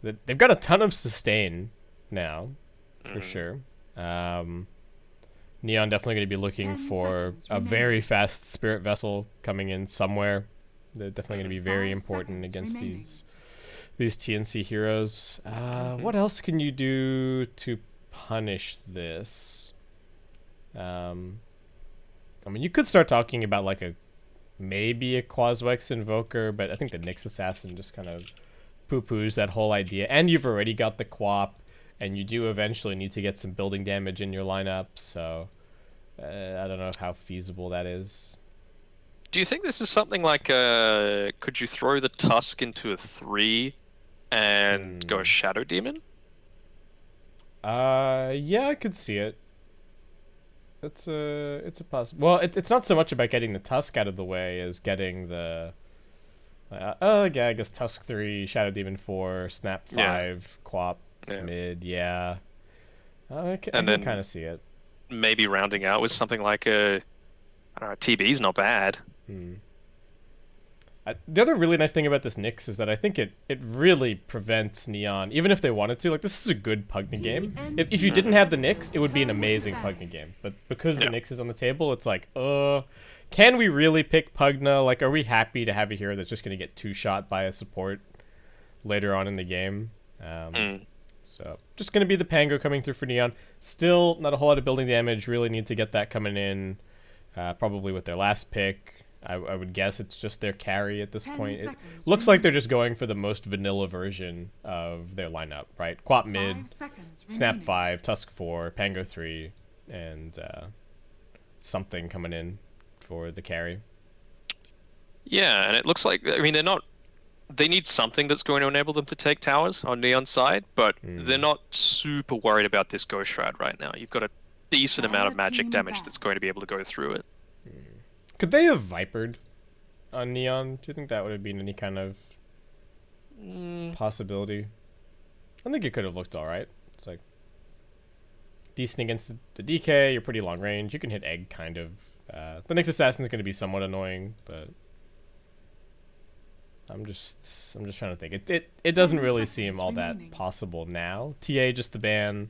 They've got a ton of sustain now, for sure. Neon definitely going to be looking for a very fast Spirit Vessel coming in somewhere. They're definitely going to be very important against these TNC heroes. What else can you do to punish this? I mean, you could start talking about like maybe a Quaswex Invoker, but I think the Nyx Assassin just kind of poo-poos that whole idea. And you've already got the Quap, and you do eventually need to get some building damage in your lineup, so I don't know how feasible that is. Do you think this is something like could you throw the Tusk into a 3 and go a Shadow Demon? Yeah, I could see it. It's a possible. Well, it's not so much about getting the Tusk out of the way as getting the. Yeah, I guess Tusk 3, Shadow Demon 4, Snap 5, Quap mid. Yeah, I can kind of see it. Maybe rounding out with something like I don't know, TB's not bad. The other really nice thing about this Nyx is that I think it really prevents Neon, even if they wanted to. Like, this is a good Pugna game. If you didn't have the Nyx, it would be an amazing Pugna game. But because the Nyx is on the table, it's like, can we really pick Pugna? Like, are we happy to have a hero that's just going to get two-shot by a support later on in the game? So, just going to be the Pango coming through for Neon. Still, not a whole lot of building damage. Really need to get that coming in, probably with their last pick. I would guess it's just their carry at this point. It looks like they're just going for the most vanilla version of their lineup, right? Quap mid, Snap 5, Tusk 4, Pango 3, and something coming in for the carry. Yeah, and it looks like, I mean, they need something that's going to enable them to take towers on Neon's side, but they're not super worried about this Ghost Shroud right now. You've got a decent amount of magic damage that's going to be able to go through it. Could they have Vipered on Neon? Do you think that would have been any kind of possibility? I think it could have looked alright. It's like decent against the DK, you're pretty long range, you can hit Egg kind of. The next Assassin is going to be somewhat annoying, but I'm just trying to think. It doesn't really seem all that possible now. TA just the ban.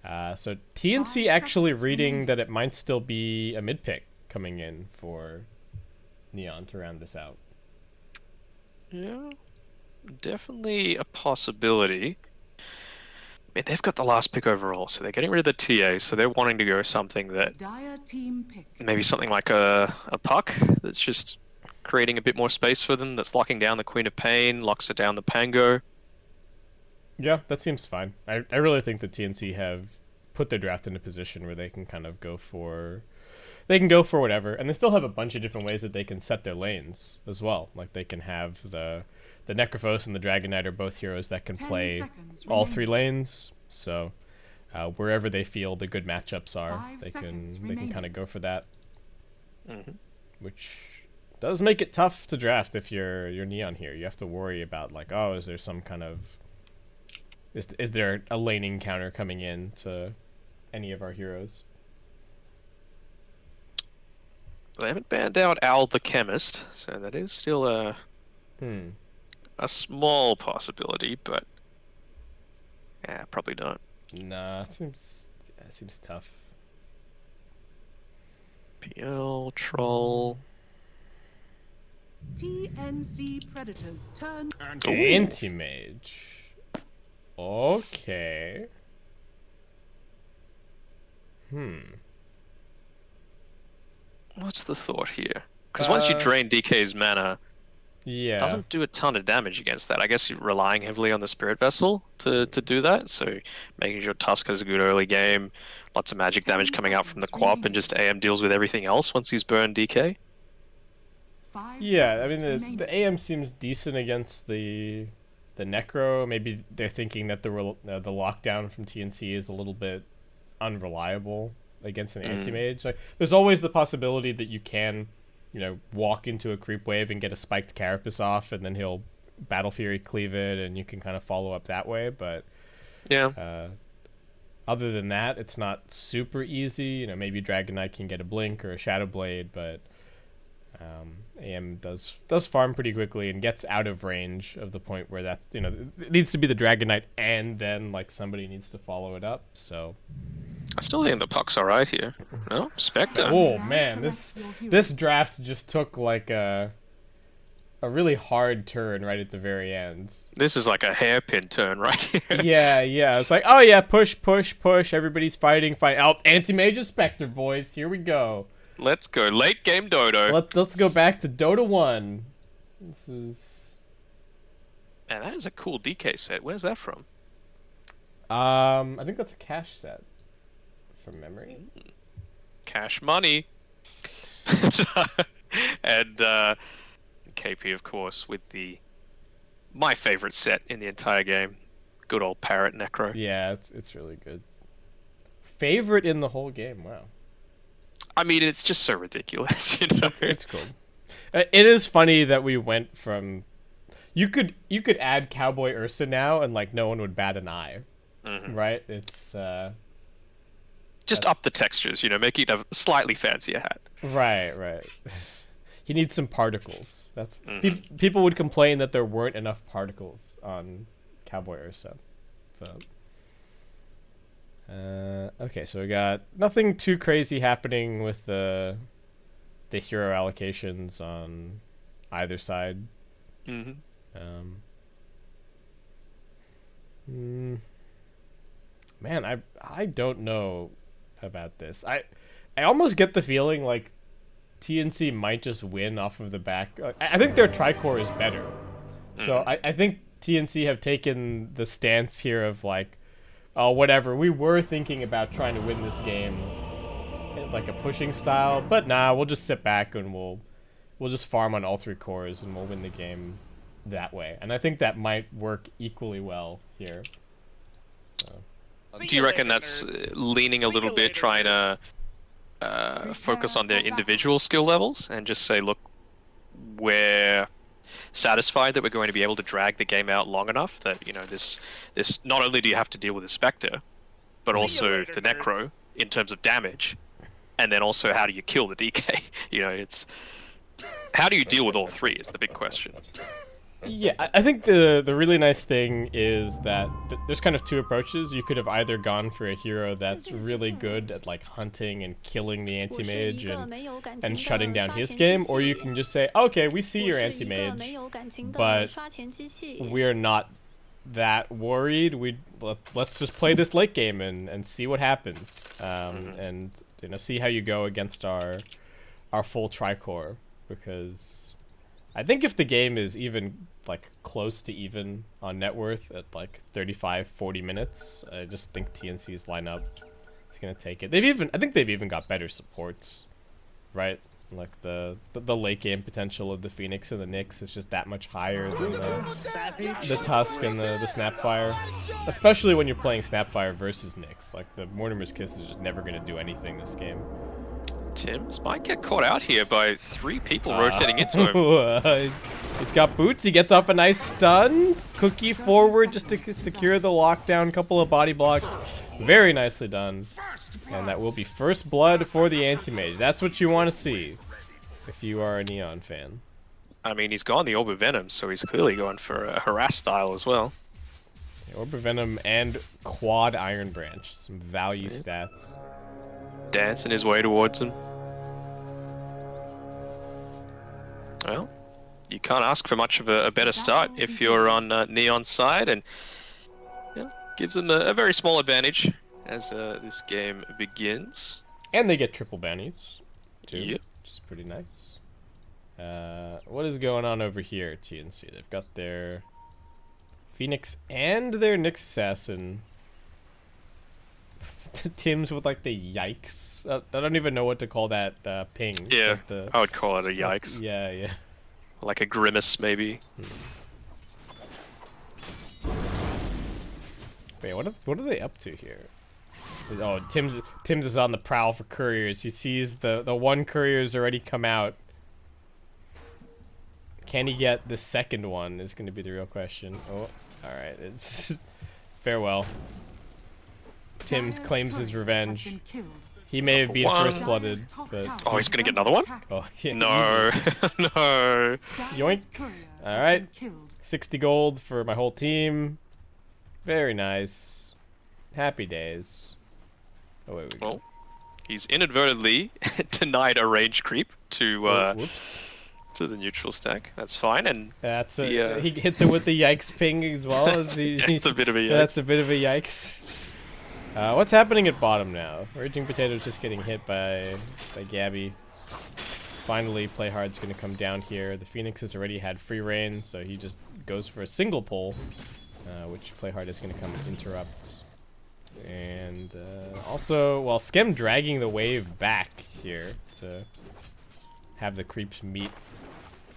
So TNC actually reading that it might still be a mid pick coming in for Neon to round this out. Yeah, definitely a possibility. I mean, they've got the last pick overall, so they're getting rid of the TA, so they're wanting to go something that maybe something like a puck that's just creating a bit more space for them, that's locking down the Queen of Pain, locks it down the Pango. Yeah, that seems fine. I really think the TNC have put their draft in a position where they can kind of go for whatever, and they still have a bunch of different ways that they can set their lanes as well. Like, they can have the Necrophos and the Dragon Knight are both heroes that can play all three lanes. So wherever they feel the good matchups are, they can kind of go for that. Which does make it tough to draft if you're Neon here. You have to worry about, like, oh, is there some kind of is there a laning counter coming in to any of our heroes? They haven't banned out Owl the Chemist, so that is still a small possibility, but yeah, probably not. Nah, it seems tough. PL Troll. TNC Predators turn. Anti-mage. Okay. What's the thought here? Because once you drain DK's mana, yeah, it doesn't do a ton of damage against that. I guess you're relying heavily on the Spirit Vessel to do that, so making sure Tusk has a good early game, lots of magic damage coming out from the Quap, and just AM deals with everything else once he's burned DK. Yeah, I mean, the AM seems decent against the Necro. Maybe they're thinking that the lockdown from TNC is a little bit unreliable against an anti-mage. Like, there's always the possibility that you can, walk into a creep wave and get a spiked Carapace off, and then he'll Battle Fury cleave it, and you can kind of follow up that way. But yeah, other than that, it's not super easy. Maybe Dragon Knight can get a Blink or a Shadow Blade, but AM does farm pretty quickly and gets out of range of the point where that, you know, it needs to be the Dragon Knight and then like somebody needs to follow it up. So I still think the puck's alright here. No, Spectre. oh man, this draft just took like a really hard turn right at the very end. This is like a hairpin turn right here. Yeah. It's like, oh yeah, push. Everybody's fighting. Oh, anti-mage Spectre, boys. Here we go. Let's go. Late game Dodo. Let's go back to Dota 1. This is... Man, that is a cool DK set. Where's that from? I think that's a cash set. From memory. Cash money. And KP, of course, with my favorite set in the entire game. Good old Parrot Necro. Yeah, it's really good. Favorite in the whole game. Wow. I mean, it's just so ridiculous, you know. It's cool. It is funny that we went from you could add Cowboy Ursa now and like no one would bat an eye. Right? It's just up the textures, you know, make it a slightly fancier hat. Right. He needs some particles. That's people would complain that there weren't enough particles on Cowboy Ursa. So okay, so we got nothing too crazy happening with the hero allocations on either side. Man, I don't know about this. I almost get the feeling like TNC might just win off of the back. I think their Tricore is better. So I think TNC have taken the stance here of like, oh, whatever. We were thinking about trying to win this game in like a pushing style, but nah, we'll just sit back and we'll just farm on all 3 cores and we'll win the game that way. And I think that might work equally well here. So. Do you reckon that's leaning a little bit, trying to focus on their individual skill levels and just say, look, we're satisfied that we're going to be able to drag the game out long enough that, you know, this not only do you have to deal with the Spectre, but also the Necro in terms of damage, and then also how do you kill the DK? You know, it's how do you deal with all 3 is the big question. Yeah, I think the really nice thing is that there's kind of 2 approaches. You could have either gone for a hero that's really good at like hunting and killing the anti-mage and shutting down his game, or you can just say, okay, we see your anti-mage, but we're not that worried. Let's just play this late game and see what happens, and you know, see how you go against our full Tricore, because I think if the game is even like close to even on net worth at like 35-40 minutes, I just think TNC's lineup is gonna take it. I think they've even got better supports, right? Like the late game potential of the Phoenix and the Nyx is just that much higher than the Tusk and the Snapfire, especially when you're playing Snapfire versus Nyx. Like the Mortimer's Kiss is just never gonna do anything this game. Tim's might get caught out here by 3 people rotating into him. He's got boots. He gets off a nice stun. Cookie forward just to secure the lockdown. Couple of body blocks. Very nicely done. And that will be first blood for the anti-mage. That's what you want to see if you are a Neon fan. I mean, he's gone the Orb of Venom, so he's clearly going for a harass style as well. Orb of Venom and quad Iron Branch. Some value stats. Dancing his way towards him. Well, you can't ask for much of a better start if you're on Neon's side, and you know, gives them a very small advantage as this game begins. And they get triple bounties, too, yep, which is pretty nice. What is going on over here, TNC? They've got their Phoenix and their Nyx Assassin. Tim's with like the yikes. I don't even know what to call that ping. Yeah, like I would call it a yikes. Yeah. Like a grimace, maybe. Wait, what are they up to here? Oh, Tim's is on the prowl for couriers. He sees the one courier's already come out. Can he get the second one is going to be the real question. Oh, all right. It's farewell. Tim's claims his revenge. He may have been One. first blooded, but Oh, he's gonna get another one? oh yeah, No, no. Yoink. All right. 60 gold for my whole team. Very nice. Happy days. Oh wait, we go. Well, he's inadvertently denied a range creep to Whoops. to the neutral stack. That's fine, and That's a, Yeah. he hits it with the yikes ping as well. As he, yeah, it's a bit of a yikes. That's a bit of a yikes. What's happening at bottom now? Raging Potato's just getting hit by Gabby. Finally, Playhard's going to come down here. The Phoenix has already had free reign, so he just goes for a single pull, which Playhard is going to come and interrupt. And also, well, Skem dragging the wave back here to have the creeps meet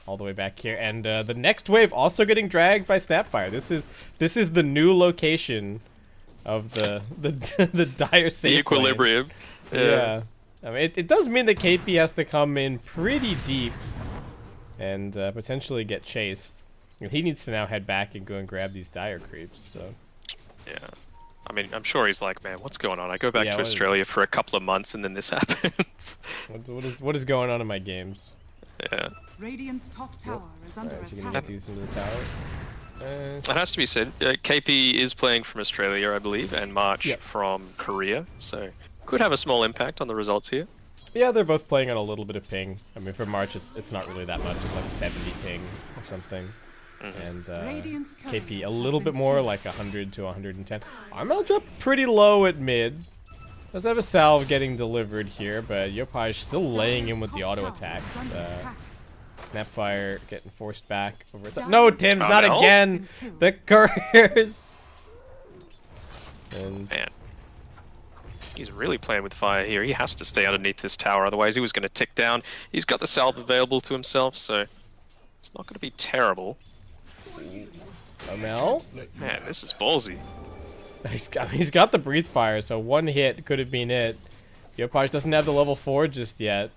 all the way back here. And the next wave also getting dragged by Snapfire. This is the new location of the the dire safe the equilibrium. yeah. I mean, it does mean that KP has to come in pretty deep and potentially get chased. And he needs to now head back and go and grab these dire creeps. So Yeah. I mean, I'm sure he's like, man, what's going on? I go back Yeah, to what is- Australia for a couple of months and then this happens. what is going on in my games? Yeah. Radiant's top tower is under Alright, so you can attack. get these into the tower. It has to be said, KP is playing from Australia, I believe, and March Yep. from Korea, so could have a small impact on the results here. Yeah, they're both playing on a little bit of ping. I mean, for March, it's not really that much. It's like 70 ping or something. And Radiant's courier KP a has little been bit more, killed. like 100 to 110. RML dropped pretty low at mid. Does have a salve getting delivered here, but Yopaj still laying in with the auto attacks. Snapfire getting forced back over at the... No, Tim's Oh, not no? again! The couriers! And Man. He's really playing with fire here. He has to stay underneath this tower, otherwise he was going to tick down. He's got the salve available to himself, so it's not going to be terrible. RML? Man, this is ballsy. He's got the breathe fire, so one hit could have been it. Yopaj doesn't have the level 4 just yet.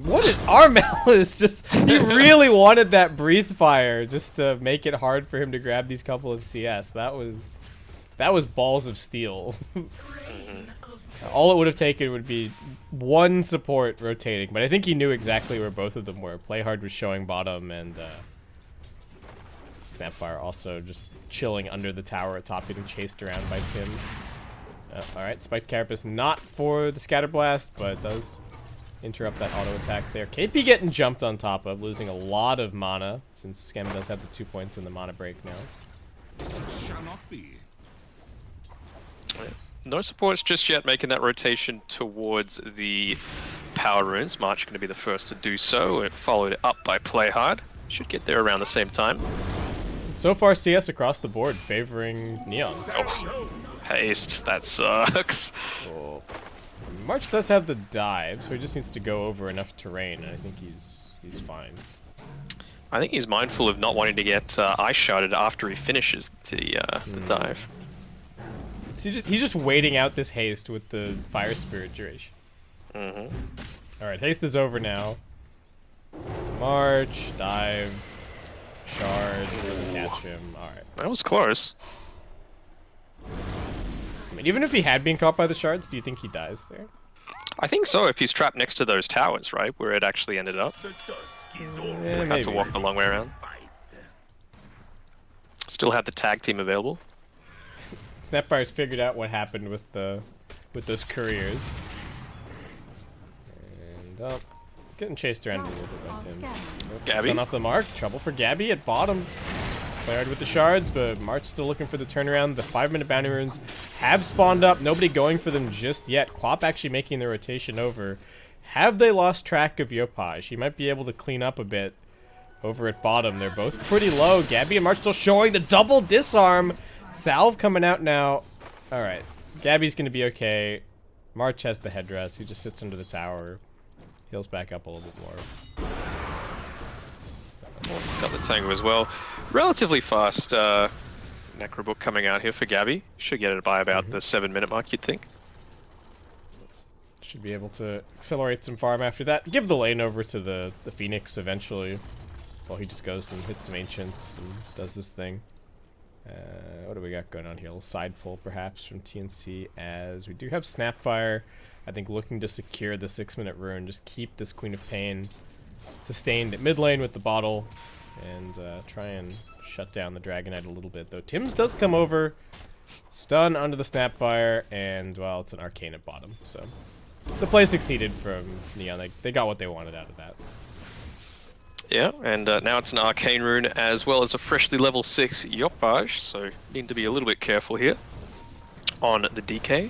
What is RML is just... He really wanted that breathe fire just to make it hard for him to grab these couple of CS. That was balls of steel. All it would have taken would be one support rotating, but I think he knew exactly where both of them were. Playhard was showing bottom, and Snapfire also just chilling under the tower at top, getting chased around by Tims. Alright, Spiked Carapace not for the Scatter Blast, but does interrupt that auto attack there. KP getting jumped on top of, losing a lot of mana, since Skem does have the 2 points in the mana break now. Shall not be. No supports just yet making that rotation towards the power runes. March going to be the first to do so, followed up by Playhard. Should get there around the same time. So far, CS across the board favoring Neon. Oh, haste. That sucks. Oh. March does have the dive, so he just needs to go over enough terrain, and I think he's fine. I think he's mindful of not wanting to get ice sharded after he finishes the dive. So he's just waiting out this haste with the Fire Spirit duration. Alright, haste is over now. March, dive, shard, doesn't catch him. Alright. That was close. I mean, even if he had been caught by the shards, do you think he dies there? I think so, if he's trapped next to those towers, right? Where it actually ended up. The dusk is over. Yeah, Had to walk the long way around. Still had the tag team available. Snapfire's figured out what happened with those couriers. And getting chased around a little bit by Tims. Gabby. Stun off the mark. Trouble for Gabby at bottom. Playhard with the shards, but March still looking for the turnaround. The 5-minute bounty runes have spawned up. Nobody going for them just yet. Quap actually making the rotation over. Have they lost track of Yopaj? He might be able to clean up a bit over at bottom. They're both pretty low. Gabby and March still showing the double disarm. Salve coming out now. Alright. Gabby's going to be okay. March has the headdress. He just sits under the tower. Heals back up a little bit more. Got the Tango as well. Relatively fast Necrobook coming out here for Gabby. Should get it by about the 7-minute mark, you'd think. Should be able to accelerate some farm after that. Give the lane over to the Phoenix eventually. While he just goes and hits some Ancients and does this thing. What do we got going on here? A little side pull, perhaps, from TNC, as we do have Snapfire. I think looking to secure the 6-minute rune, just keep this Queen of Pain sustained at mid lane with the bottle, and try and shut down the Dragon Knight a little bit. Though Tim's does come over, stun onto the Snapfire, and, well, it's an Arcane at bottom, so the play succeeded from Neon. They got what they wanted out of that. Yeah, and now it's an Arcane Rune as well as a freshly level 6 Yopaj, so need to be a little bit careful here on the DK.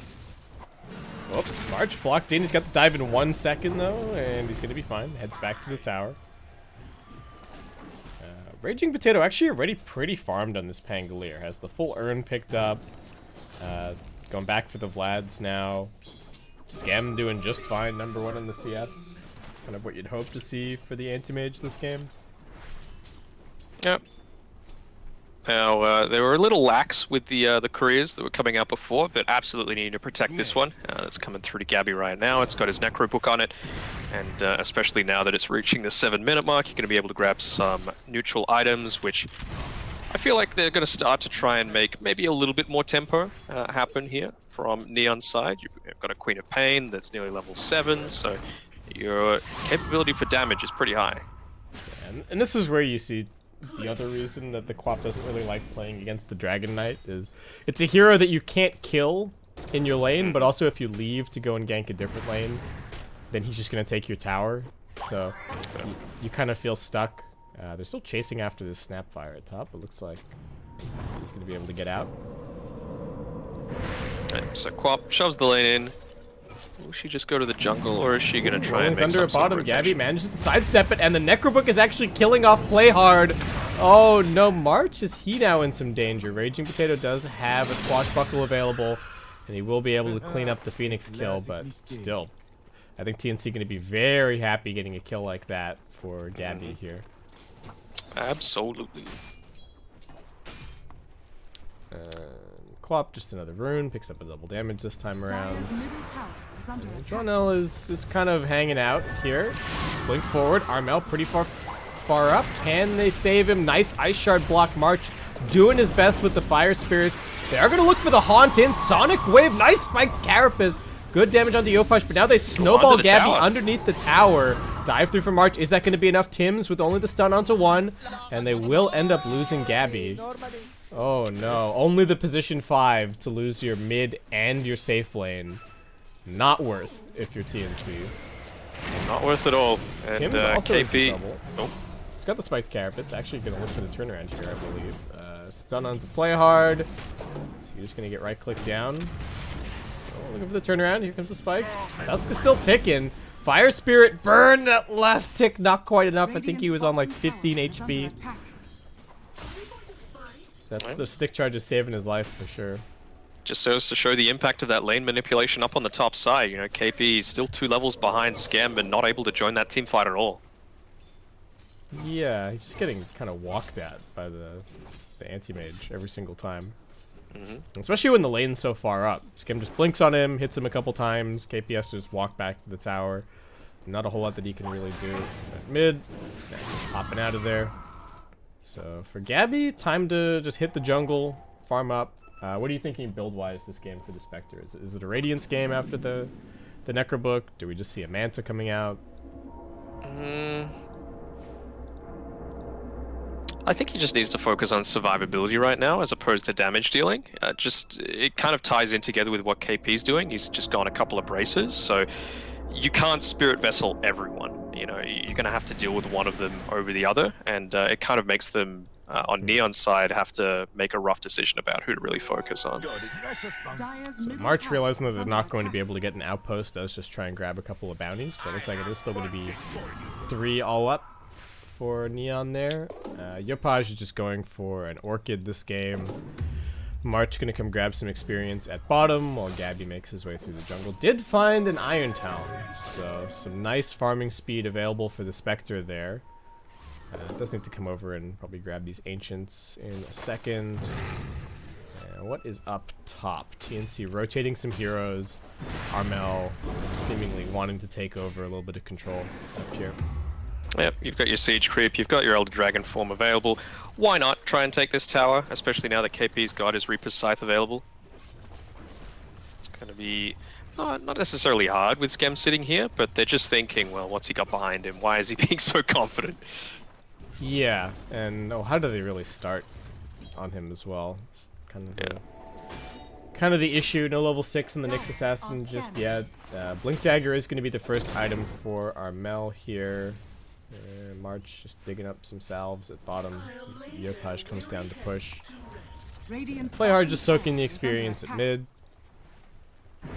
Oh, March blocked in. He's got the dive in 1 second, though, and he's going to be fine. Heads back to the tower. Raging Potato actually already pretty farmed on this Pangolier. Has the full urn picked up. Going back for the Vlads now. Scam doing just fine, #1 in the CS. Kind of what you'd hope to see for the anti-mage this game. Yep. Now, they were a little lax with the careers that were coming out before, but absolutely need to protect this one. That's coming through to Gabby right now. It's got his Necro Book on it, and especially now that it's reaching the 7-minute mark, you're going to be able to grab some neutral items, which I feel like they're going to start to try and make maybe a little bit more tempo happen here from Neon's side. You've got a Queen of Pain that's nearly level 7, so your capability for damage is pretty high. Yeah, and this is where you see the other reason that the Quap doesn't really like playing against the Dragon Knight is it's a hero that you can't kill in your lane, but also if you leave to go and gank a different lane, then he's just going to take your tower. So you kind of feel stuck. They're still chasing after this Snapfire at top. It looks like he's going to be able to get out. Right, so Quap shoves the lane in. Will she just go to the jungle, or is she going to try and make Thunder some at sort of bottom. Gabby rotation? manages to sidestep it, and the Necrobook is actually killing off Play Hard. Oh no, March, is he now in some danger? Raging Potato does have a Swashbuckle available, and he will be able to clean up the Phoenix kill, but still, I think TNC going to be very happy getting a kill like that for Gabby here. Absolutely. Quap, just another rune, picks up a double damage this time around. Dire's middle tower is under attack. Jonel is kind of hanging out here. Blink forward, Armel pretty far up. Can they save him? Nice Ice Shard block. March doing his best with the Fire Spirits. They are going to look for the Haunt in. Sonic Wave, nice spiked Carapace. Good damage on the Yopash, but now they snowball Gabby underneath the tower. Dive through for March. Is that going to be enough? Tims with only the stun onto 1, and they will end up losing Gabby. Oh no, only the position 5 to lose your mid and your safe lane. Not worth if you're TNC. Not worth it all. And Tim's also in KP. trouble. Oh. He's got the spiked Carapace. Actually going to look for the turnaround here, I believe. Stun onto Play Hard. So you're just going to get right click down. Oh, looking for the turnaround. Here comes the spike. Dusk is still ticking. Fire Spirit burn that last tick. Not quite enough. I think he was on like 15 HP. That's the stick charge is saving his life for sure. Just so as to show the impact of that lane manipulation up on the top side. You know, KP is still 2 levels behind Scam and not able to join that team fight at all. Yeah, he's just getting kind of walked at by the anti-mage every single time. Especially when the lane's so far up. Scam just blinks on him, hits him a couple times. KP has to just walk back to the tower. Not a whole lot that he can really do. At mid, Snap just popping out of there. So for Gabby, time to just hit the jungle, farm up. What are you thinking build-wise this game for the Spectre? Is it a Radiance game after the Necrobook? Do we just see a Manta coming out? I think he just needs to focus on survivability right now as opposed to damage dealing. It kind of ties in together with what KP's doing. He's just gone a couple of braces, so you can't Spirit Vessel everyone. You know, you're going to have to deal with one of them over the other, and it kind of makes them, on Neon's side, have to make a rough decision about who to really focus on. So March realizing that they're not going to be able to get an outpost does just try and grab a couple of bounties, but it looks like it is still going to be 3 all up for Neon there. Yopaj is just going for an Orchid this game. March gonna come grab some experience at bottom while Gabby makes his way through the jungle. Did find an Iron Talon, so some nice farming speed available for the Spectre there. Does need to come over and probably grab these Ancients in a second. What is up top? TNC rotating some heroes. Armel seemingly wanting to take over a little bit of control up here. Yep, you've got your Siege Creep, you've got your Elder Dragon form available. Why not try and take this tower, especially now that KP's got his Reaper's Scythe available? It's going to be not necessarily hard with Skem sitting here, but they're just thinking, well, what's he got behind him? Why is he being so confident? Yeah, and how do they really start on him as well? It's kind of the issue. No level 6 in the Nyx Assassin just yet. Blink Dagger is going to be the first item for Armel here. March just digging up some salves at bottom. Yopaj comes down to push. Play hard, just soaking the experience at mid. And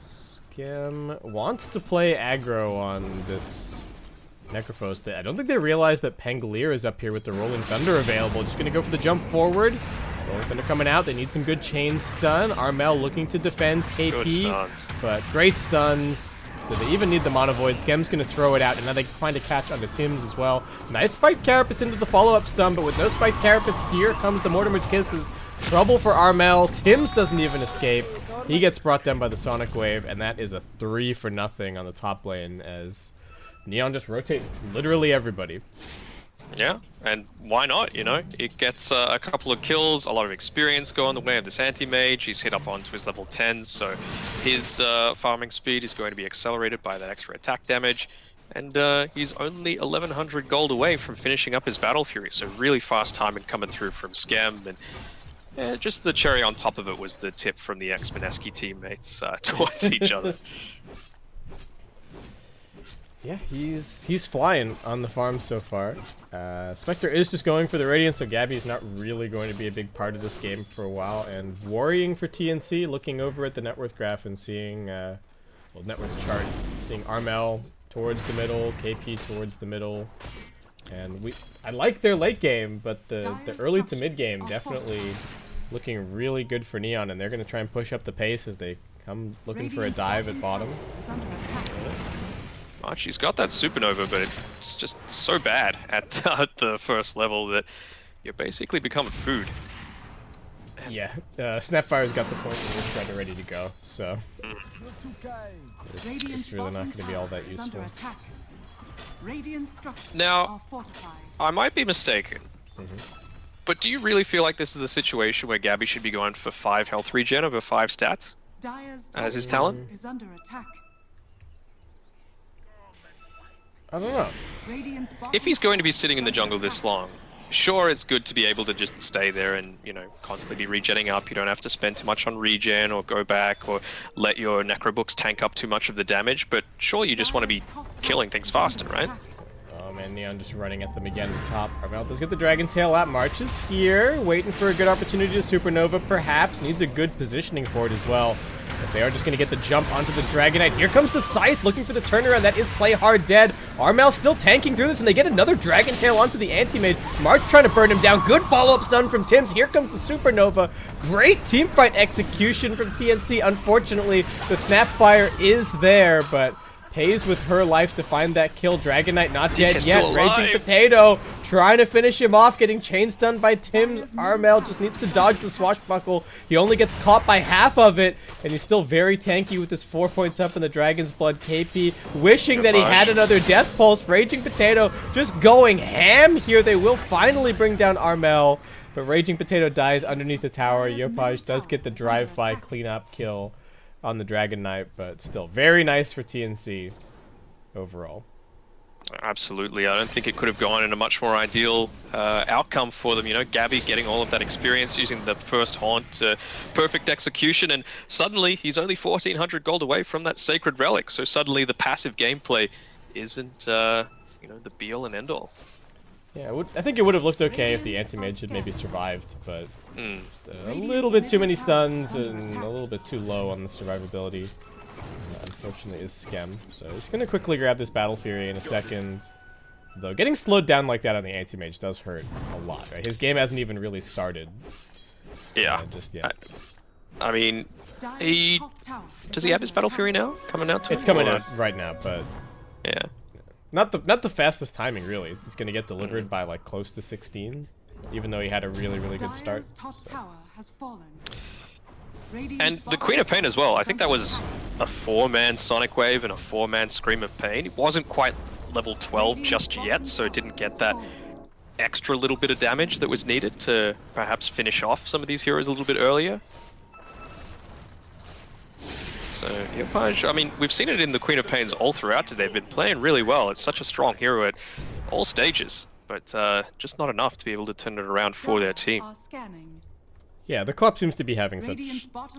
Skem wants to play aggro on this Necrophos. I don't think they realize that Pangolier is up here with the Rolling Thunder available. Just going to go for the jump forward. Rolling Thunder coming out. They need some good chain stun. Armel looking to defend KP. Good stuns. But great stuns. Do they even need the Mono Void? Skem's going to throw it out, and now they find a catch onto Tim's as well. Nice Spiked Carapace into the follow-up stun, but with no Spiked Carapace, here comes the Mortimer's Kisses. Trouble for Armel. Tim's doesn't even escape. He gets brought down by the Sonic Wave, and that is a 3-for-0 on the top lane as Neon just rotate literally everybody. Yeah, and why not, you know? It gets a couple of kills, a lot of experience going the way of this anti-mage. He's hit up onto his level 10s, so his farming speed is going to be accelerated by that extra attack damage. And he's only 1100 gold away from finishing up his Battle Fury, so really fast timing coming through from Skem. And just the cherry on top of it was the tip from the ex-Mineski teammates towards each other. Yeah, he's flying on the farm so far. Spectre is just going for the Radiant, so Gabby's not really going to be a big part of this game for a while. And worrying for TNC, looking over at the net worth graph and seeing, well, net worth chart, seeing Armel towards the middle, KP towards the middle. And I like their late game, but the early to mid game definitely looking really good for Neon, and they're going to try and push up the pace as they come looking for a dive at bottom. She's got that supernova, but it's just so bad at the first level that you basically become food. Yeah, Snapfire's got the point and he's kind of ready to go, so it's really not going to be all that useful. Now, I might be mistaken, but do you really feel like this is the situation where Gabby should be going for 5 health regen over 5 stats as his talent? I don't know. If he's going to be sitting in the jungle this long, sure, it's good to be able to just stay there and, you know, constantly be regenning up. You don't have to spend too much on regen or go back or let your Necrobooks tank up too much of the damage, but sure, you just want to be killing things faster, right? Oh man, Neon just running at them again at the top. Armel does get the Dragon Tail out. March is here, waiting for a good opportunity to Supernova, perhaps. Needs a good positioning for it as well. If they are just going to get the jump onto the Dragonite. Here comes the Scythe, looking for the turnaround. That is Play Hard dead. Armel still tanking through this, and they get another Dragon Tail onto the Anti-Mage. March trying to burn him down. Good follow-up stun from Tims. Here comes the Supernova. Great teamfight execution from TNC. Unfortunately, the Snapfire is there, but pays with her life to find that kill. Dragonite not dead yet. Raging Potato trying to finish him off, getting chain stunned by Tims. Armel just needs to dodge the swashbuckle. He only gets caught by half of it, and he's still very tanky with his 4 points up in the Dragon's Blood. KP wishing that he had another Death Pulse. Raging Potato just going ham here. They will finally bring down Armel, but Raging Potato dies underneath the tower. Yopaj does get the drive-by cleanup kill on the Dragon Knight, but still very nice for TNC overall. Absolutely. I don't think it could have gone in a much more ideal outcome for them. You know, Gabby getting all of that experience using the first haunt, perfect execution, and suddenly he's only 1400 gold away from that Sacred Relic. So suddenly the passive gameplay isn't, you know, the be-all and end-all. Yeah, I think it would have looked okay if the Anti-Mage had maybe survived, but a little bit too many stuns and a little bit too low on the survivability. Unfortunately, is Skem. So he's going to quickly grab this Battle Fury in a second. Though getting slowed down like that on the Anti-Mage does hurt a lot. Right? His game hasn't even really started. Yeah. Just yet. I mean, does he have his Battle Fury now? Coming out to It's coming out right now, but yeah. Not the fastest timing, really. It's going to get delivered by like close to 16, even though he had a really good start. And the Queen of Pain as well. I think that was a 4-man Sonic Wave and a 4-man Scream of Pain. It wasn't quite level 12 just yet, so didn't get that extra little bit of damage that was needed to perhaps finish off some of these heroes a little bit earlier. So, Yopaj, I mean, we've seen it in the Queen of Pains all throughout today. They've been playing really well. It's such a strong hero at all stages, but just not enough to be able to turn it around for their team. Yeah, the co-op seems to be having such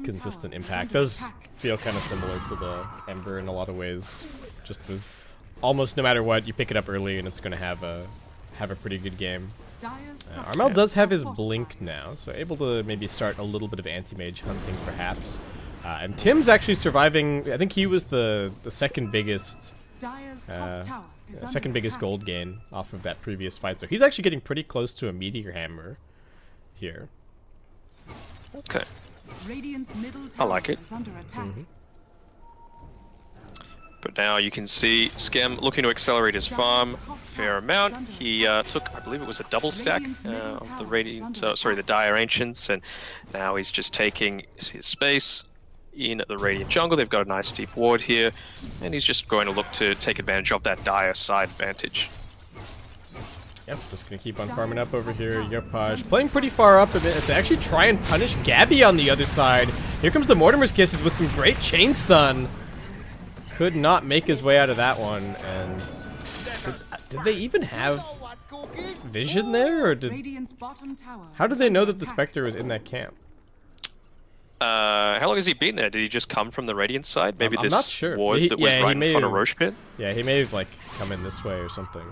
consistent impact. Does feel kind of similar to the Ember in a lot of ways. Just almost no matter what, you pick it up early and it's going to have a pretty good game. Armel does have his blink now, so able to maybe start a little bit of anti-mage hunting perhaps. And Tim's actually surviving. I think he was the second biggest gold gain off of that previous fight, so he's actually getting pretty close to a meteor hammer here. Okay. I like it. But now you can see Skem looking to accelerate his farm a fair amount. He took, I believe it was a double stack of the Radiant, sorry, the Dire Ancients, and now he's just taking his space in the Radiant jungle. They've got a nice deep ward here, and he's just going to look to take advantage of that Dire side advantage. Yep, just gonna keep on farming up over here. Yopaj playing pretty far up a bit as they actually try and punish Gabby on the other side. Here comes the Mortimer's Kisses with some great chain stun. Could not make his way out of that one, and did they even have vision there, or how did they know that the Spectre was in that camp? How long has he been there? Did he just come from the Radiant side? Maybe I'm not sure. ward that was right in front of Roche Pit? Yeah, he may have like come in this way or something.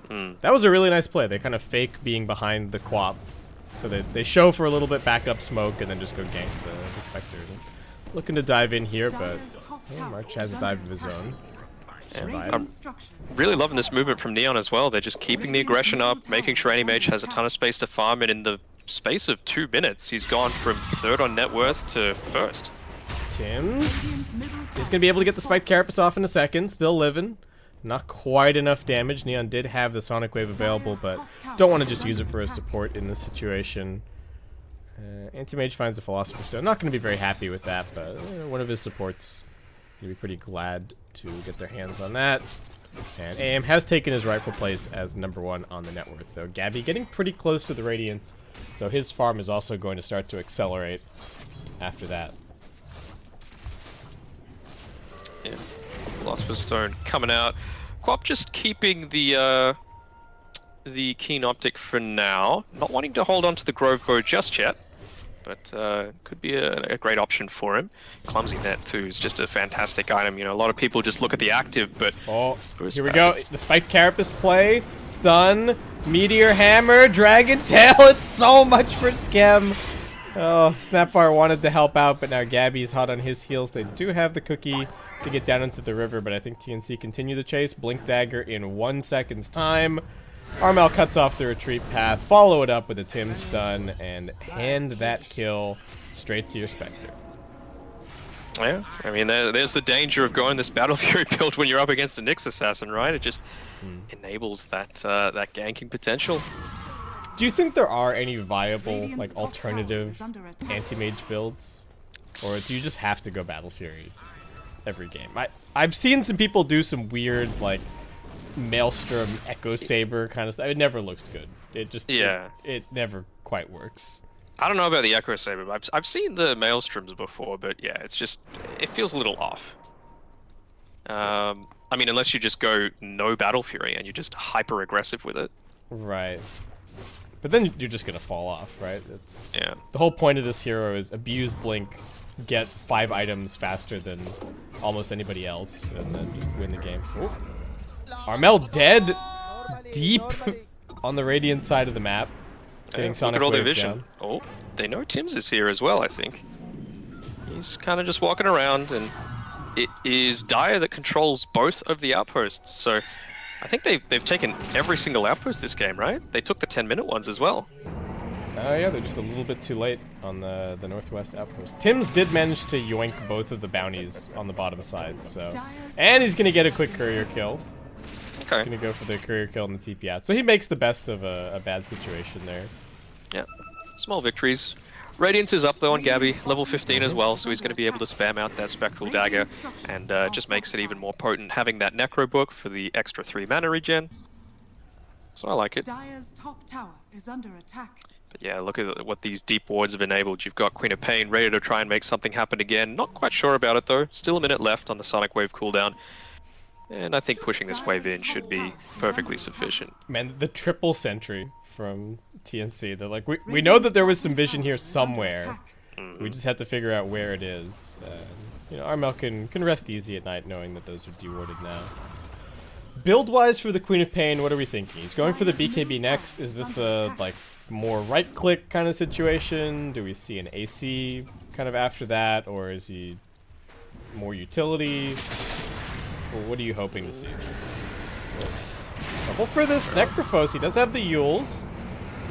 But that was a really nice play. They kind of fake being behind the Quap. So they show for a little bit, back up smoke, and then just go gank the Spectre. Looking to dive in here, but March has a dive of his own. I'm really loving this movement from Neon as well. They're just keeping the aggression up, making sure Anti-Mage has a ton of space to farm, and in the space of 2 minutes, he's gone from 3rd on net worth to 1st. Tim's. He's going to be able to get the Spiked Carapace off in a second. Still living. Not quite enough damage. Neon did have the Sonic Wave available, but don't want to just use it for a support in this situation. Anti-Mage finds the Philosopher's Stone. Not going to be very happy with that, but one of his supports going to be pretty glad to get their hands on that. And AM has taken his rightful place as #1 on the net worth, though. Gabby getting pretty close to the Radiance, so his farm is also going to start to accelerate after that. Yeah, Philosopher's Stone coming out. Quap just keeping the Keen Optic for now. Not wanting to hold on to the Grove Bow just yet, but could be a great option for him. Clumsy Net too is just a fantastic item. You know, a lot of people just look at the active, but here we go. The Spiked Carapace play, stun, Meteor Hammer, Dragon Tail. It's so much for Skem. Oh, Snapfire wanted to help out, but now Gabby's hot on his heels. They do have the cookie to get down into the river, but I think TNC continue the chase. Blink Dagger in 1 second's time. Armel cuts off the retreat path, follow it up with a Tim stun, and hand that kill straight to your Spectre. Yeah, I mean, there's the danger of going this Battle Fury build when you're up against a Nyx Assassin, right? It just enables that that ganking potential. Do you think there are any viable, like, alternative anti-mage builds? Or do you just have to go Battle Fury every game? I've seen some people do some weird, like, Maelstrom, Echo Saber kind of stuff. It never looks good. It just it never quite works. I don't know about the Echo Saber, but I've seen the Maelstroms before, but yeah, it's just, it feels a little off. I mean, unless you just go no Battle Fury and you're just hyper aggressive with it. Right. But then you're just gonna fall off, right? It's the whole point of this hero is abuse Blink, get 5 items faster than almost anybody else, and then just win the game. Ooh. Armel dead deep on the Radiant side of the map. Getting Sonic look at all their Wave vision. down. Oh, they know Tim's is here as well, I think. He's kind of just walking around, and it is Dire that controls both of the outposts. So I think they've taken every single outpost this game, right? They took the 10-minute ones as well. Yeah, they're just a little bit too late on the northwest outpost. Tim's did manage to yoink both of the bounties on the bottom side, so... And he's gonna get a quick courier kill. Okay. Gonna go for the courier kill and the TP out. So he makes the best of a bad situation there. Yeah. Small victories. Radiance is up though on Gabby, level 15 as well, so he's going to be able to spam out that Spectral Dagger, and just makes it even more potent having that Necro Book for the extra 3 mana regen. So I like it. Dire's top tower is under attack. But yeah, look at what these deep wards have enabled. You've got Queen of Pain ready to try and make something happen again. Not quite sure about it though. Still a minute left on the Sonic Wave cooldown. And I think pushing this wave in should be perfectly sufficient. Man, the triple sentry from TNC. They're like, we know that there was some vision here somewhere. We just have to figure out where it is. You know, Armel can rest easy at night knowing that those are dewarded now. Build-wise for the Queen of Pain, what are we thinking? He's going for the BKB next. Is this a, like, more right-click kind of situation? Do we see an AC kind of after that? Or is he more utility? Well, what are you hoping to see? Double for this Necrophos. He does have the Yules.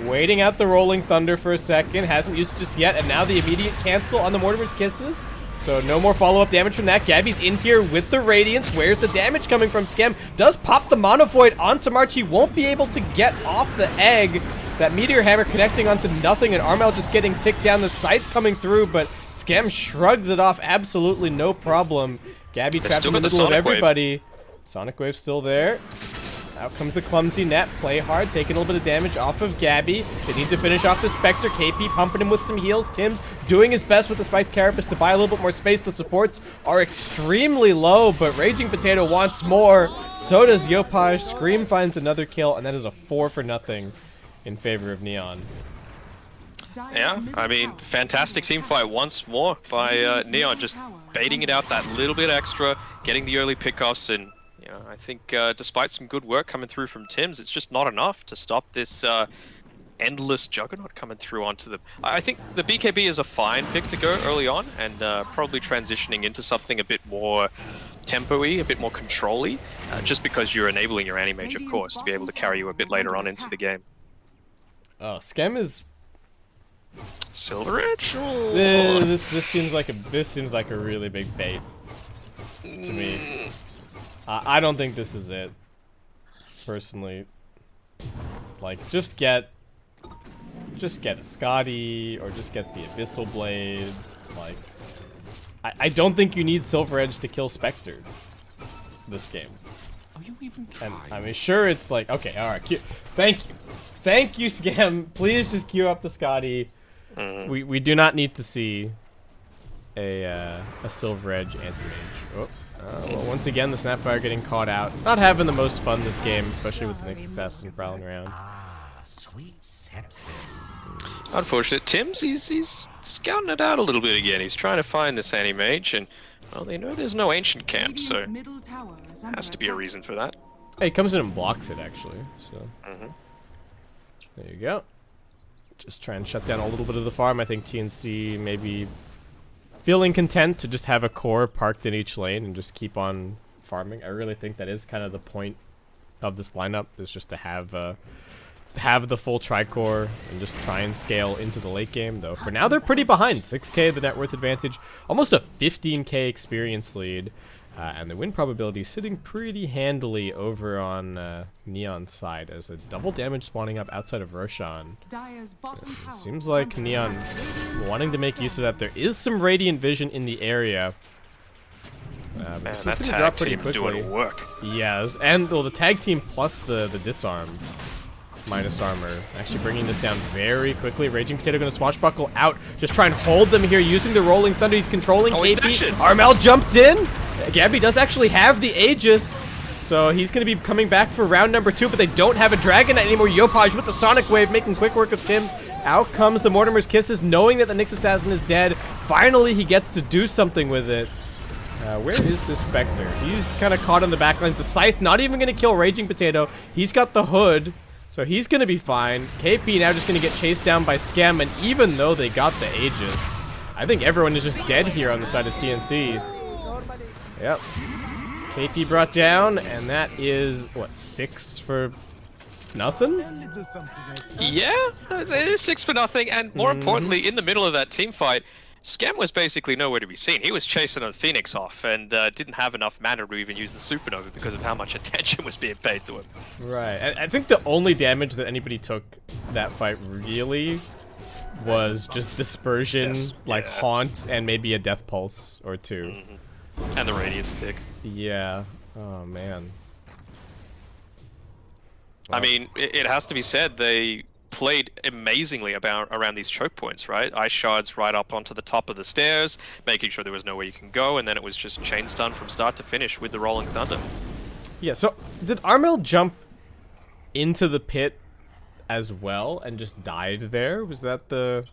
Waiting out the Rolling Thunder for a second. Hasn't used it just yet. And now the immediate cancel on the Mortimer's Kisses. So no more follow-up damage from that. Gabby's in here with the Radiance. Where's the damage coming from? Skem does pop the Mono Void onto March. He won't be able to get off the egg. That Meteor Hammer connecting onto nothing, and Armel just getting ticked down. The Scythe coming through, but Skem shrugs it off absolutely no problem. Gabby trapped in the middle of everybody. Sonic Wave still there. Out comes the clumsy net. Play hard, taking a little bit of damage off of Gabby. They need to finish off the Spectre. KP pumping him with some heals. Tim's doing his best with the Spiked Carapace to buy a little bit more space. The supports are extremely low, but Raging Potato wants more. So does Yopaj. Scream finds another kill, and that is a 4-0 in favor of Neon. Yeah, I mean, fantastic team fight once more by Neon, just baiting it out that little bit extra, getting the early pickoffs, and you know, I think despite some good work coming through from Tim's, it's just not enough to stop this endless juggernaut coming through onto them. I think the BKB is a fine pick to go early on, and probably transitioning into something a bit more tempo-y, a bit more control-y, just because you're enabling your anti-mage, of course, to be able to carry you a bit later on into the game. Oh, Skem is Silver Edge? this seems like a really big bait to me. I don't think this is it, personally. Like, just get a Scotty, or just get the Abyssal Blade. Like, I don't think you need Silver Edge to kill Spectre this game. Are you even trying? And I mean, sure, it's like, okay, all right, thank you, Scam. Please just queue up the Scotty. We do not need to see a Silver Edge anti-mage. Oh, well, once again, the Snapfire getting caught out. Not having the most fun this game, especially with the next assassin prowling around. Sweet sepsis. Unfortunate. Tim's, he's scouting it out a little bit again. He's trying to find this anti-mage, and well, they know there's no ancient camp, so has to be a reason for that. Hey, he comes in and blocks it, actually. So there you go. Just try and shut down a little bit of the farm. I think TNC maybe feeling content to just have a core parked in each lane and just keep on farming. I really think that is kind of the point of this lineup, is just to have the full tricore and just try and scale into the late game. Though for now they're pretty behind. 6k the net worth advantage, almost a 15k experience lead, and the win probability sitting pretty handily over on Neon's side, as a double damage spawning up outside of Roshan. Seems like Neon wanting to make use of that. There is some Radiant Vision in the area. Man, that tag team doing work. Yes, and well, the tag team plus the disarm minus armor, actually bringing this down very quickly. Raging Potato going to swashbuckle out, just try and hold them here using the Rolling Thunder. He's controlling KP. Armel jumped in. Gabby does actually have the Aegis, so he's going to be coming back for round number 2, but they don't have a Dragon Knight anymore. Yopaj with the Sonic Wave making quick work of Tim's. Out comes the Mortimer's Kisses, knowing that the Nyx Assassin is dead. Finally, he gets to do something with it. Where is this Spectre? He's kind of caught on the backlines. The Scythe not even going to kill Raging Potato. He's got the Hood, so he's going to be fine. KP now just going to get chased down by Skem, and even though they got the Aegis, I think everyone is just dead here on the side of TNC. Yep. KP brought down, and that is, what, 6 for nothing? Yeah, it is 6 for nothing, and more importantly, in the middle of that team fight, Skem was basically nowhere to be seen. He was chasing a Phoenix off and didn't have enough mana to even use the Supernova because of how much attention was being paid to him. Right. I think the only damage that anybody took that fight really was just dispersion, Yes, like yeah. haunt, and maybe a death pulse or two. And the radiant stick. Yeah. Oh man. I mean, it has to be said, they played amazingly around these choke points, right? Ice shards right up onto the top of the stairs, making sure there was nowhere you can go, and then it was just chain stun from start to finish with the Rolling Thunder. Yeah. So did Armel jump into the pit as well and just died there? Was that the?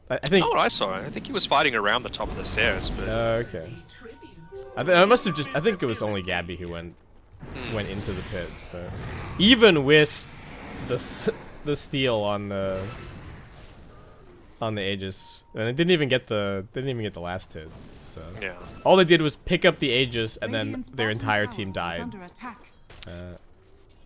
I think. Oh, I saw it. I think he was fighting around the top of the stairs, but Okay. I must have just. I think it was only Gabby who went into the pit. But even with the steal on the Aegis, and it didn't even get the last hit. So yeah. all they did was pick up the Aegis, and then Radiant's their bottom entire tower team is died. under attack.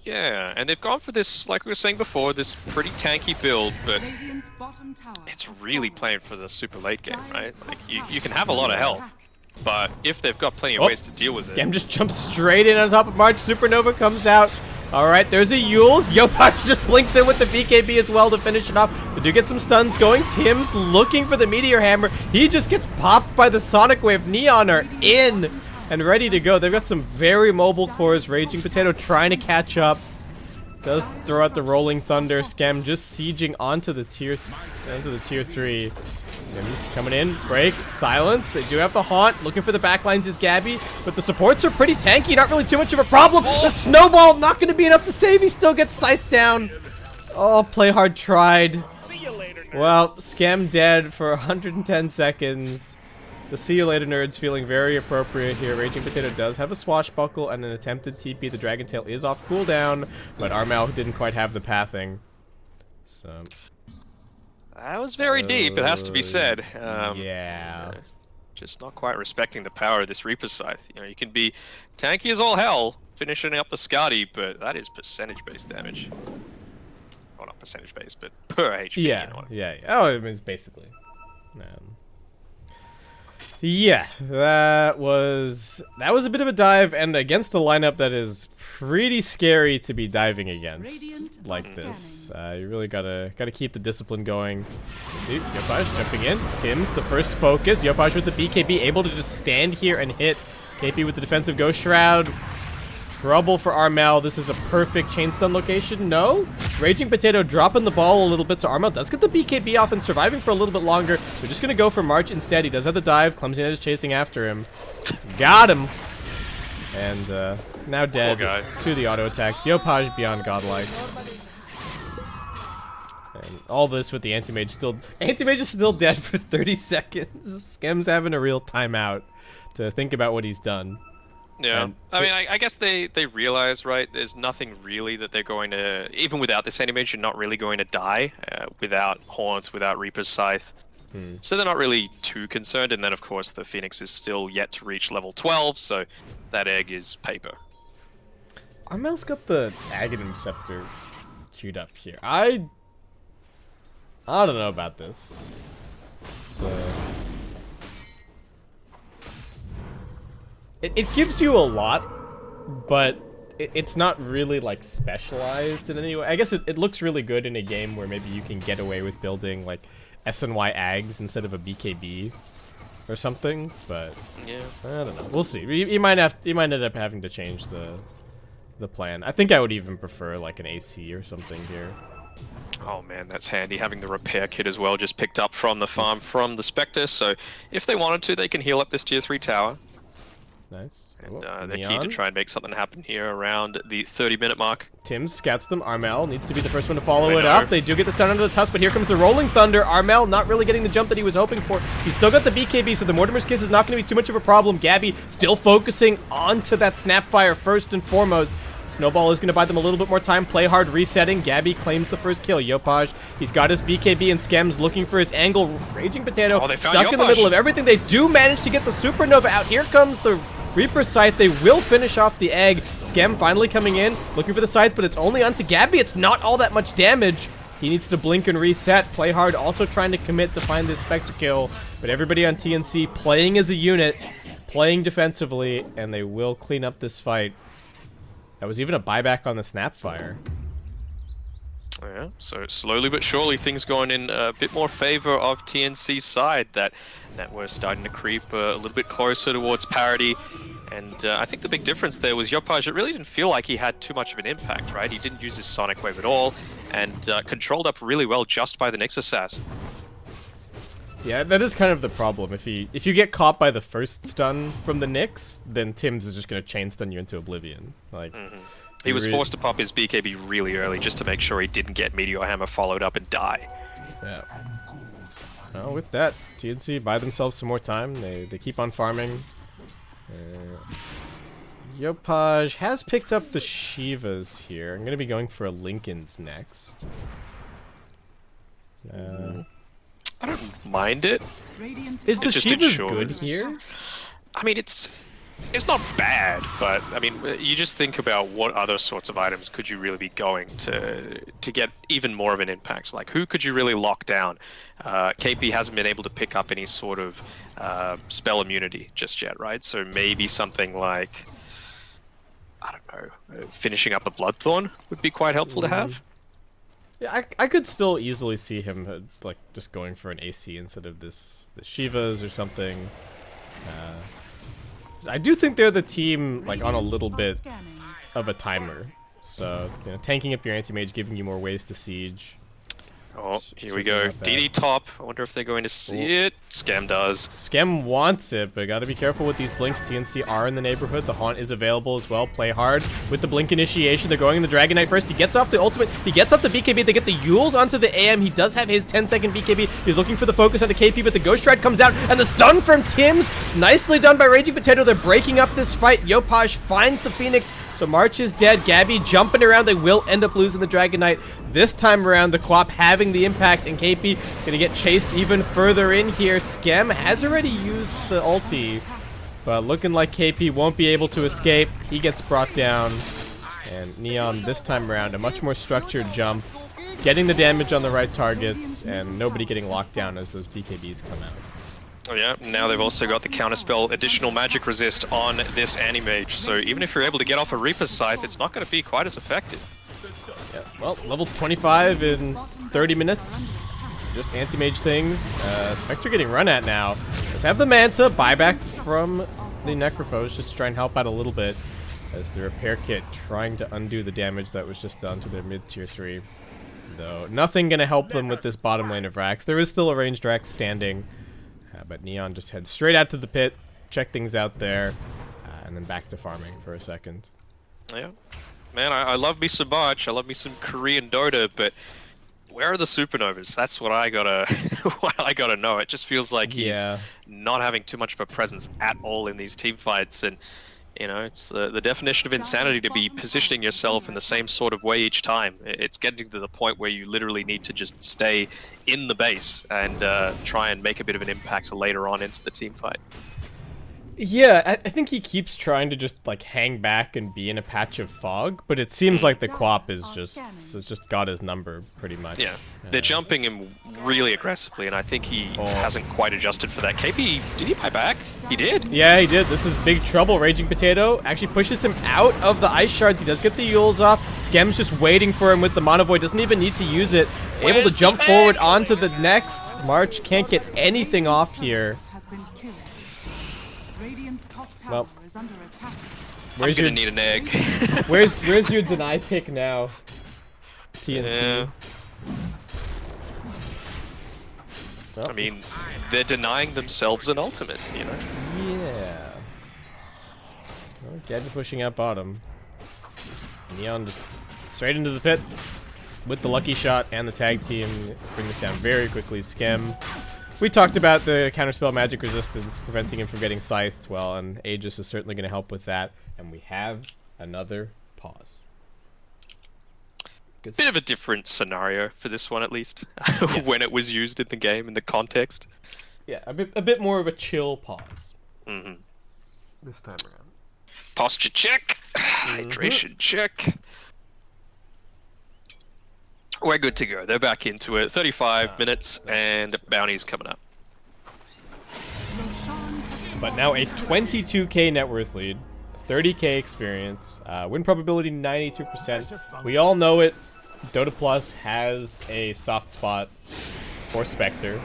Yeah, and they've gone for this, like we were saying before, this pretty tanky build, but Radiant's bottom tower it's has really fallen. playing for the super late game, right? Dire's Like, top you tower can is have a lot of under health, attack. but if they've got plenty of Oh, ways to deal with it... Scam just jumps straight in on top of March. Supernova comes out. Alright, there's a Yules. Yopaj just blinks in with the BKB as well to finish it off. They do get some stuns going. Tim's looking for the Meteor Hammer. He just gets popped by the Sonic Wave. Neon are in and ready to go. They've got some very mobile cores. Raging Potato trying to catch up. Does throw out the Rolling Thunder. Scam just sieging onto the tier 3. Tim's coming in, break, silence. They do have the haunt. Looking for the backlines is Gabby, but the supports are pretty tanky. Not really too much of a problem. The snowball not going to be enough to save. He still gets scythed down. Oh, play hard tried. Well, Scam dead for 110 seconds. The see you later nerds feeling very appropriate here. Raging Potato does have a swashbuckle and an attempted TP. The Dragon Tail is off cooldown, but Armel didn't quite have the pathing. So. That was very deep, it has to be said. Yeah. Just not quite respecting the power of this Reaper Scythe. You know, you can be tanky as all hell, finishing up the Skadi, but that is percentage-based damage. Well, not percentage-based, but per HP. Yeah, you know. yeah. Oh, it means basically. Yeah, that was a bit of a dive, and against a lineup that is pretty scary to be diving against Radiant like are this. You really gotta keep the discipline going. Let's see, Yopaj jumping in. Tim's the first focus. Yopaj with the BKB, able to just stand here and hit. KP with the defensive Ghost Shroud. Trouble for Armel. This is a perfect chain stun location. No? Raging Potato dropping the ball a little bit, so Armel does get the BKB off and surviving for a little bit longer. They're just going to go for March instead. He does have the dive. Clumsiness is chasing after him. Got him. And now dead to the auto attacks. Yopaj beyond godlike. And all this with the Anti-Mage still... Anti-Mage is still dead for 30 seconds. Skem's having a real timeout to think about what he's done. Yeah, And I mean, I guess they realize, right, there's nothing really that they're going to, even without this animation, you're not really going to die without Haunts, without Reaper's Scythe. So they're not really too concerned, and then of course the Phoenix is still yet to reach level 12, so that egg is paper. Armel's got the Aghanim Scepter queued up here. I don't know about this. It gives you a lot, but it's not really like specialized in any way. I guess it looks really good in a game where maybe you can get away with building like SNY Ags instead of a BKB or something, but Yeah. I don't know. We'll see. You might end up having to change the plan. I think I would even prefer like an AC or something here. Oh man, that's handy, having the repair kit as well, just picked up from the farm from the Spectre, so if they wanted to, they can heal up this tier 3 tower. Nice. And Oh, they're keen Neon. to try and make something happen here around the 30-minute mark. Tim scouts them. Armel needs to be the first one to follow I it know. up. They do get the stun under the tusk, but here comes the Rolling Thunder. Armel not really getting the jump that he was hoping for. He's still got the BKB, so the Mortimer's Kiss is not going to be too much of a problem. Gabby still focusing onto that Snapfire first and foremost. Snowball is going to buy them a little bit more time. Play hard resetting. Gabby claims the first kill. Yopaj, he's got his BKB and Skem's looking for his angle. Raging Potato Oh, they found stuck in the Yopaj. middle of everything. They do manage to get the Supernova out. Here comes the Reaper Scythe. They will finish off the egg. Skem finally coming in, looking for the Scythe, but it's only onto Gabby. It's not all that much damage. He needs to blink and reset. Play hard also trying to commit to find this Spectre kill, but everybody on TNC playing as a unit, playing defensively, and they will clean up this fight. That was even a buyback on the Snapfire. Yeah, so slowly but surely things going in a bit more favor of TNC's side, that we're starting to creep a little bit closer towards parity. And I think the big difference there was Yopaj. It really didn't feel like he had too much of an impact, right? He didn't use his Sonic Wave at all, and controlled up really well just by the Nyx Assassin. Yeah, that is kind of the problem. If you get caught by the first stun from the Nyx, then Tim's is just gonna chain stun you into oblivion. Like, he was forced to pop his BKB really early just to make sure he didn't get Meteor Hammer followed up and die. Yeah. Well, with that, TNC buy themselves some more time. They keep on farming. Yopaj has picked up the Shivas here. I'm gonna be going for a Lincoln's next. I don't mind it. Is the just Shivas ensures- good here? I mean, it's not bad, but I mean, you just think about what other sorts of items could you really be going to get even more of an impact. Like, who could you really lock down? KP hasn't been able to pick up any sort of spell immunity just yet, right? So maybe something like, I don't know, finishing up a Bloodthorn would be quite helpful to have. Yeah, I could still easily see him like just going for an AC instead of the Shivas or something. I do think they're the team like on a little bit of a timer, so you know, tanking up your anti-mage, giving you more ways to siege. Oh, here we go. DD top. I wonder if they're going to see it. Scam does. Scam wants it, but gotta be careful with these blinks. TNC are in the neighborhood. The Haunt is available as well. Play hard with the blink initiation. They're going in the Dragon Knight first. He gets off the ultimate. He gets off the BKB. They get the Yules onto the AM. He does have his 10-second BKB. He's looking for the focus onto KP, but the Ghost Stride comes out, and the stun from Tim's. Nicely done by Raging Potato. They're breaking up this fight. Yopaj finds the Phoenix. So March is dead. Gabby jumping around. They will end up losing the Dragon Knight. This time around, the Quap having the impact, and KP gonna get chased even further in here. Scam has already used the ulti, but looking like KP won't be able to escape. He gets brought down, and Neon this time around, a much more structured jump, getting the damage on the right targets, and nobody getting locked down as those BKBs come out. Oh yeah, now they've also got the counterspell additional magic resist on this Animage, so even if you're able to get off a Reaper's Scythe, it's not going to be quite as effective. Yeah, well, level 25 in 30 minutes. Just anti-mage things. Spectre getting run at now. Let's have the Manta buyback from the Necrophos just to try and help out a little bit as the repair kit trying to undo the damage that was just done to their mid-tier 3. Though nothing going to help them with this bottom lane of Rax. There is still a ranged Rax standing. But Neon just heads straight out to the pit, check things out there, and then back to farming for a second. Yeah. Man, I love me some March, I love me some Korean Dota, but where are the Supernovas? That's what I gotta know. It just feels like he's not having too much of a presence at all in these team fights, and you know, it's the definition of insanity to be positioning yourself in the same sort of way each time. It's getting to the point where you literally need to just stay in the base and try and make a bit of an impact later on into the team fight. Yeah, I think he keeps trying to just like hang back and be in a patch of fog, but it seems like the Quap is just got his number pretty much. Yeah, they're jumping him really aggressively, and I think he hasn't quite adjusted for that. KP, did he buy back? He did. Yeah, he did. This is big trouble. Raging Potato actually pushes him out of the Ice Shards. He does get the Yules off. Scam's just waiting for him with the Mono Void. Doesn't even need to use it. Able to jump forward onto the next. March can't get anything off here. Well, I'm gonna need an egg. where's your deny pick now? TNC. Yeah. Well, I mean, they're denying themselves an ultimate, you know? Yeah. Well, Gabby pushing out bottom. Neon just straight into the pit with the lucky shot, and the tag team bring this down very quickly. Scam. We talked about the counterspell magic resistance preventing him from getting scythed. Well, and Aegis is certainly going to help with that. And we have another pause. Good Bit of a different scenario for this one, at least, when it was used in the game, in the context. Yeah, a bit more of a chill pause. Mm-hmm. This time around. Posture check. Hydration check. We're good to go. They're back into it. 35 minutes, and bounty's coming up. But now a 22k net worth lead, 30k experience, win probability 92%. We all know it. Dota Plus has a soft spot for Spectre.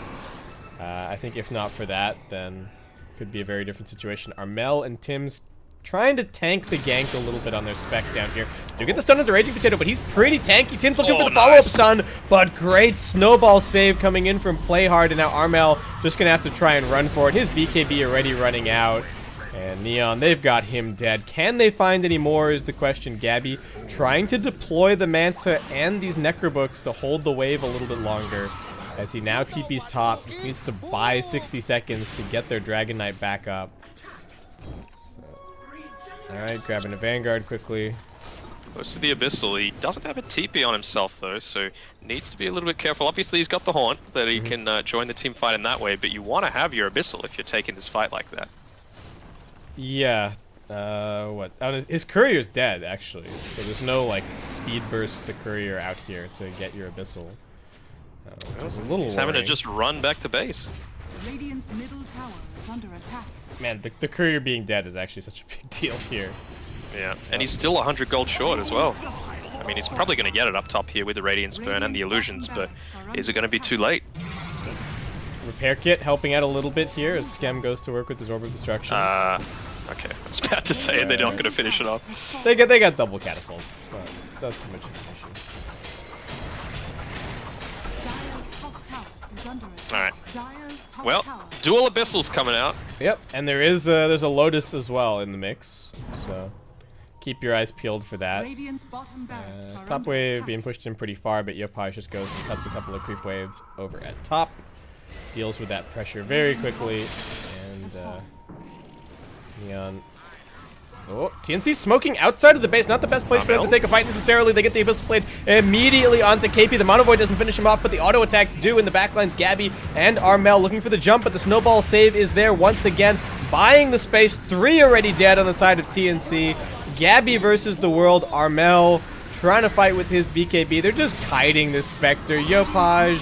I think if not for that, then it could be a very different situation. Armel and Tim's trying to tank the gank a little bit on their spec down here. Do get the stun of the Raging Potato, but he's pretty tanky. Tim's looking for the follow-up stun, but great snowball save coming in from Playhard, and now Armel just going to have to try and run for it. His BKB already running out. And Neon, they've got him dead. Can they find any more is the question. Gabby trying to deploy the Manta and these Necrobooks to hold the wave a little bit longer. As he now TP's top, just needs to buy 60 seconds to get their Dragon Knight back up. Alright, grabbing a Vanguard quickly. Close to the Abyssal. He doesn't have a TP on himself though, so needs to be a little bit careful. Obviously he's got the Haunt that he can join the team fight in that way, but you want to have your Abyssal if you're taking this fight like that. Yeah. What? His Courier's dead, actually. So there's no, like, speed burst the Courier out here to get your Abyssal. He's having to just run back to base. Radiant's middle tower is under attack. Man, the Courier being dead is actually such a big deal here. Yeah, and he's still 100 gold short as well. I mean, he's probably going to get it up top here with the Radiance Burn and the Illusions, but is it going to be too late? Repair Kit helping out a little bit here as Skem goes to work with his Orb of Destruction. Okay, I was about to say they're not going to finish it off. They got double catapults. It's not too much of an issue. Alright. Well, dual Abyssals coming out. Yep, and there's a Lotus as well in the mix, so keep your eyes peeled for that. Top wave being pushed in pretty far, but Yopaj just goes and cuts a couple of creep waves over at top. Deals with that pressure very quickly, and Neon. Oh, TNC smoking outside of the base. Not the best place for them to take a fight necessarily. They get the Abyssal Blade immediately onto KP. The Mono Void doesn't finish him off, but the auto attacks do in the backlines. Gabby and Armel looking for the jump, but the snowball save is there once again, buying the space. 3 already dead on the side of TNC. Gabby versus the world. Armel trying to fight with his BKB. They're just kiting this Spectre. Yopaj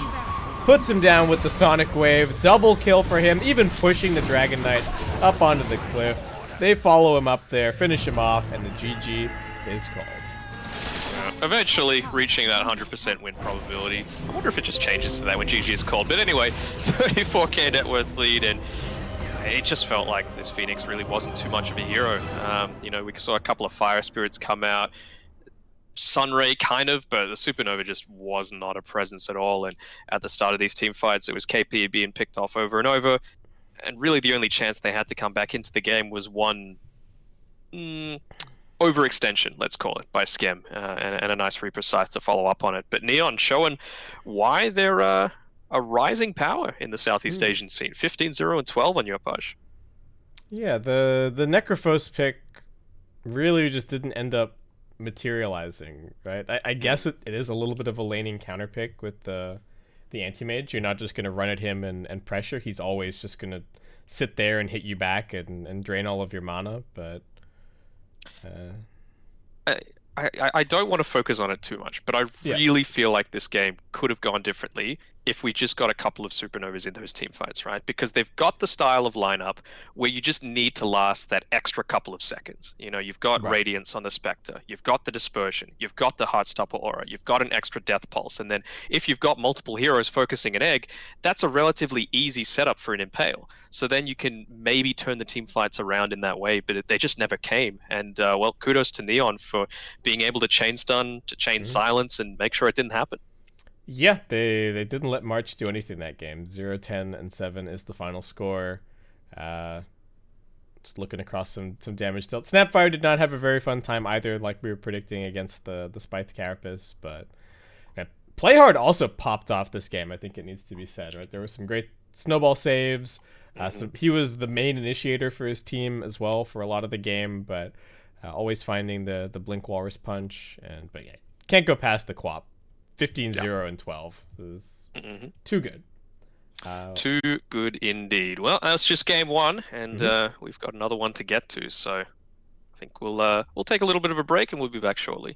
puts him down with the Sonic Wave. Double kill for him, even pushing the Dragon Knight up onto the cliff. They follow him up there, finish him off, and the GG is called. Eventually reaching that 100% win probability. I wonder if it just changes to that when GG is called. But anyway, 34k net worth lead, and it just felt like this Phoenix really wasn't too much of a hero. You know, we saw a couple of Fire Spirits come out. Sunray kind of, but the Supernova just was not a presence at all. And at the start of these team fights, it was KP being picked off over and over. And really the only chance they had to come back into the game was one overextension, let's call it, by Skem, and a nice Reaper Scythe to follow up on it. But Neon showing why they're a rising power in the Southeast Asian scene. 15-0 and 12 on Yopaj. Yeah, the Necrophos pick really just didn't end up materializing, right? I guess it is a little bit of a laning counter pick with the anti-mage. You're not just going to run at him and pressure. He's always just going to sit there and hit you back and drain all of your mana, but I don't want to focus on it too much, but I really feel like this game could have gone differently if we just got a couple of Supernovas in those team fights, right? Because they've got the style of lineup where you just need to last that extra couple of seconds. You know, you've got Radiance on the Spectre, you've got the Dispersion, you've got the Heartstopper Aura, you've got an extra Death Pulse, and then if you've got multiple heroes focusing an egg, that's a relatively easy setup for an Impale. So then you can maybe turn the team fights around in that way, but they just never came. And, well, kudos to Neon for being able to chain stun, to chain silence, and make sure it didn't happen. Yeah, they didn't let March do anything that game. 0, 10, and 7 is the final score. Just looking across some damage dealt. Snapfire did not have a very fun time either, like we were predicting against the Spiked Carapace, but Playhard also popped off this game, I think it needs to be said, right? There were some great snowball saves. So he was the main initiator for his team as well for a lot of the game, but always finding the Blink Walrus Punch, but yeah, can't go past the Quap. 15-0 and 12 is too good. Too good indeed. Well, that's just game one, and we've got another one to get to. So I think we'll take a little bit of a break, and we'll be back shortly.